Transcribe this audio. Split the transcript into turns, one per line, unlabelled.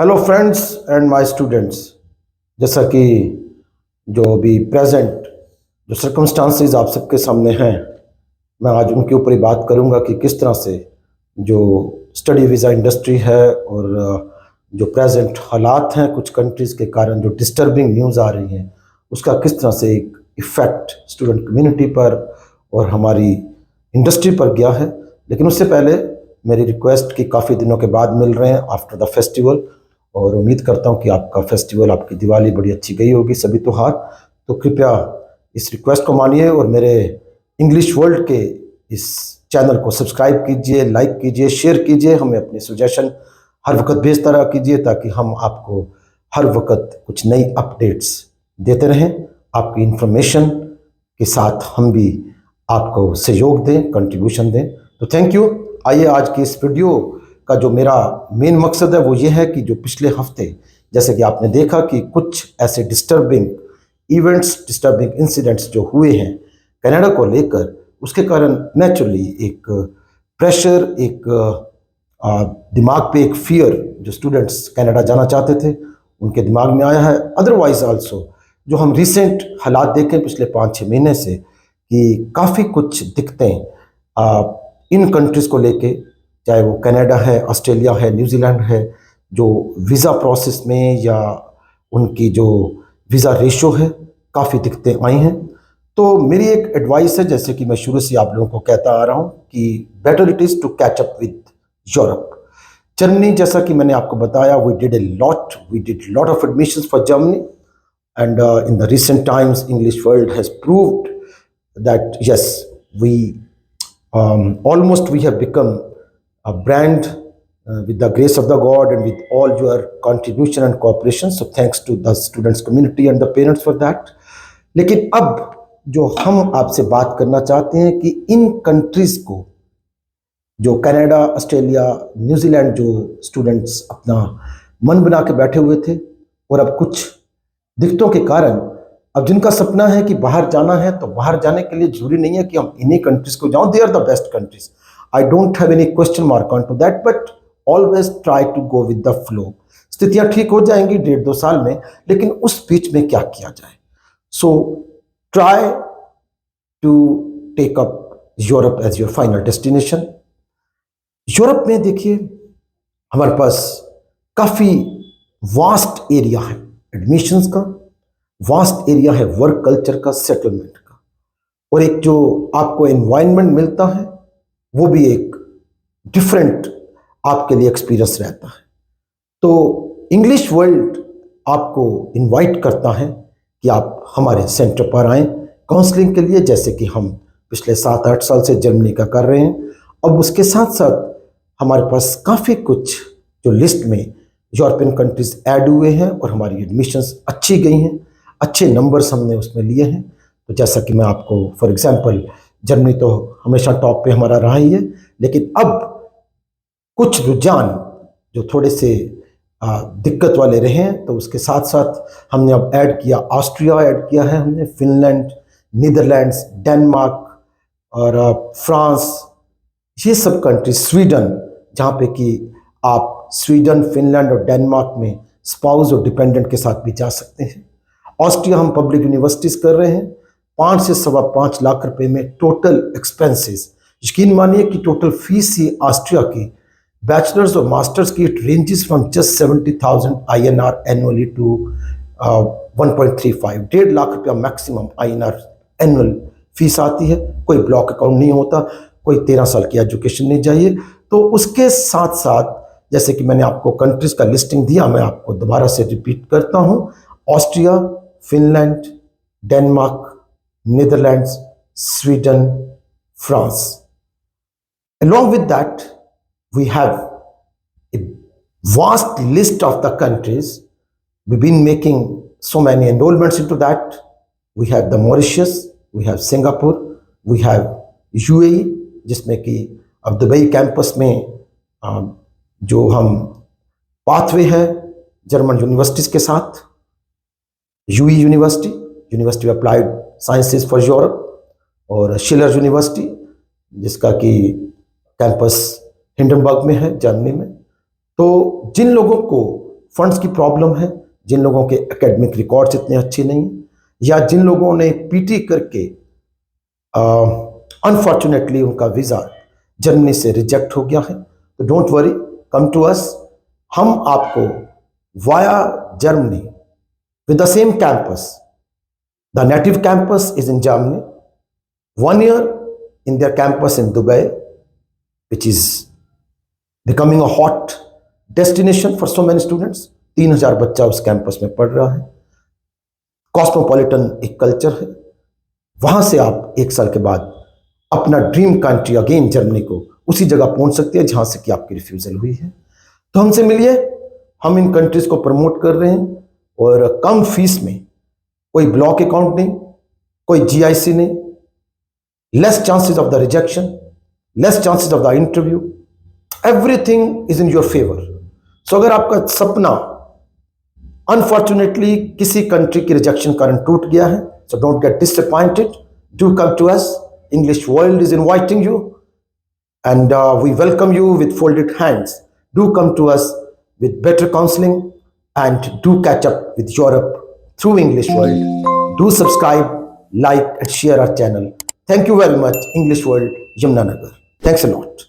Hello friends and my students. जैसा कि जो अभी प्रेजेंट जो सर्कमस्टांसेस आप सबके सामने हैं, मैं आज उनके ऊपर ही बात करूंगा कि किस तरह से जो स्टडी वीज़ा इंडस्ट्री है और जो प्रेजेंट हालात हैं कुछ कंट्रीज़ के कारण जो डिस्टर्बिंग न्यूज़ आ रही हैं उसका किस तरह से एक इफ़ेक्ट स्टूडेंट कम्युनिटी पर और हमारी इंडस्ट्री पर गया है। लेकिन उससे पहले मेरी रिक्वेस्ट कि काफ़ी दिनों के बाद मिल रहे हैं आफ्टर द फेस्टिवल, और उम्मीद करता हूं कि आपका फेस्टिवल, आपकी दिवाली बड़ी अच्छी गई होगी, सभी त्योहार। तो कृपया इस रिक्वेस्ट को मानिए और मेरे इंग्लिश वर्ल्ड के इस चैनल को सब्सक्राइब कीजिए, लाइक कीजिए, शेयर कीजिए, हमें अपने सजेशन हर वक्त भेजता रहा कीजिए ताकि हम आपको हर वक्त कुछ नई अपडेट्स देते रहें। आपकी इंफॉर्मेशन के साथ हम भी आपको सहयोग दें, कंट्रीब्यूशन दें। तो थैंक यू। आइए आज की इस वीडियो का जो मेरा मेन मकसद है वो ये है कि जो पिछले हफ्ते जैसे कि आपने देखा कि कुछ ऐसे डिस्टर्बिंग इवेंट्स, डिस्टर्बिंग इंसिडेंट्स जो हुए हैं कनाडा को लेकर, उसके कारण नेचुरली एक प्रेशर, एक दिमाग पे एक फियर जो स्टूडेंट्स कनाडा जाना चाहते थे उनके दिमाग में आया है। अदरवाइज आल्सो जो हम रिसेंट हालात देखें पिछले 5-6 महीने से कि काफ़ी कुछ दिक्कतें इन कंट्रीज़ को लेके, चाहे वो कनाडा है, ऑस्ट्रेलिया है, न्यूजीलैंड है, जो वीज़ा प्रोसेस में या उनकी जो वीज़ा रेशो है काफ़ी दिक्कतें आई हैं। तो मेरी एक एडवाइस है, जैसे कि मैं शुरू से आप लोगों को कहता आ रहा हूँ कि better it is to catch up with Europe. Germany, जैसा कि मैंने आपको बताया, we did lot of admissions for Germany and in the recent times English world has proved that yes, we almost we have become a brand with the grace of the God and with all your contribution and cooperation. So thanks to the students community and the parents for that. लेकिन अब जो हम आपसे बात करना चाहते हैं कि इन कंट्रीज को, जो कनाडा, ऑस्ट्रेलिया, न्यूजीलैंड, जो स्टूडेंट्स अपना मन बना के बैठे हुए थे और अब कुछ दिक्कतों के कारण अब जिनका सपना है कि बाहर जाना है, तो बाहर जाने के लिए जरूरी नहीं है कि हम इन्हीं कंट्रीज को जाऊं, they are the best countries. I don't have any question mark on to that, but always try to go with the flow. स्थितियां ठीक हो जाएंगी 1.5-2 साल में, लेकिन उस बीच में क्या किया जाए? So try to take up Europe as your final destination. Europe में देखिए हमारे पास काफी वास्ट एरिया है एडमिशंस का, वास्ट एरिया है वर्क कल्चर का, सेटलमेंट का, और एक जो आपको एनवायरनमेंट मिलता है वो भी एक डिफरेंट आपके लिए एक्सपीरियंस रहता है। तो इंग्लिश वर्ल्ड आपको इनवाइट करता है कि आप हमारे सेंटर पर आएँ काउंसलिंग के लिए, जैसे कि हम पिछले 7-8 साल से जर्मनी का कर रहे हैं। अब उसके साथ साथ हमारे पास काफ़ी कुछ जो लिस्ट में यूरोपियन कंट्रीज ऐड हुए हैं और हमारी एडमिशंस अच्छी गई हैं, अच्छे नंबर्स हमने उसमें लिए हैं। तो जैसा कि मैं आपको फॉर एग्जांपल, जर्मनी तो हमेशा टॉप पे हमारा रहा ही है, लेकिन अब कुछ रुझान जो थोड़े से दिक्कत वाले रहे हैं, तो उसके साथ साथ हमने अब ऐड किया, ऑस्ट्रिया ऐड किया है हमने, फिनलैंड, नीदरलैंड्स, डेनमार्क और फ्रांस, ये सब कंट्री, स्वीडन, जहाँ पे कि आप स्वीडन, फिनलैंड और डेनमार्क में स्पाउस और डिपेंडेंट के साथ भी जा सकते हैं। ऑस्ट्रिया हम पब्लिक यूनिवर्सिटीज कर रहे हैं, 5 से 5.25 लाख रुपए में टोटल एक्सपेंसेस। यकीन मानिए कि टोटल फीस ही ऑस्ट्रिया की बैचलर्स और मास्टर्स की, it ranges from just 70,000 INR annually to 1.35, 1.5 lakh रुपया मैक्सिमम INR एनुअल फीस आती है। कोई ब्लॉक अकाउंट नहीं होता, कोई 13 साल की एजुकेशन नहीं चाहिए। तो उसके साथ साथ जैसे कि मैंने आपको कंट्रीज का लिस्टिंग दिया, मैं आपको दोबारा से रिपीट करता हूँ, Austria, Finland, Denmark, Netherlands, Sweden, France. Along with that, we have a vast list of the countries. We've been making so many enrollments into that. We have the Mauritius, we have Singapore, we have UAE, जिसमें कि अब Dubai campus में जो हम pathway है German universities के साथ, UE university, university of applied sciences for Europe, और शिलर यूनिवर्सिटी जिसका कि कैंपस हिंडनबर्ग में है, जर्मनी में। तो जिन लोगों को फंड्स की प्रॉब्लम है, जिन लोगों के एकेडमिक रिकॉर्ड्स इतने अच्छे नहीं, या जिन लोगों ने पीटी करके अनफॉर्चुनेटली उनका वीज़ा जर्मनी से रिजेक्ट हो गया है, तो don't worry, come to us. हम आपको via Germany with the same campus. The native campus is in Germany. 1 year in their campus in Dubai, which is becoming a hot destination for so many students. 3,000 बच्चा उस campus में पढ़ रहा है। Cosmopolitan एक culture है। वहां से आप 1 साल के बाद अपना ड्रीम कंट्री अगेन जर्मनी को उसी जगह पहुंच सकते हैं जहां से कि आपकी रिफ्यूजल हुई है। तो हमसे मिलिए, हम इन कंट्रीज को प्रमोट कर रहे हैं और कम फीस में, कोई ब्लॉक अकाउंट नहीं, कोई जीआईसी नहीं, less chances of the rejection, less chances of the interview, everything is in your favour. So अगर आपका सपना अनफॉर्चुनेटली किसी कंट्री की रिजेक्शन कारण टूट गया है, so don't get disappointed, do come to us. English world is inviting you and we welcome you with folded hands. Do come to us with better counseling and do catch up with Europe through English World. Do subscribe, like and share our channel. Thank you very much, English World, Yamuna Nagar. Thanks a lot.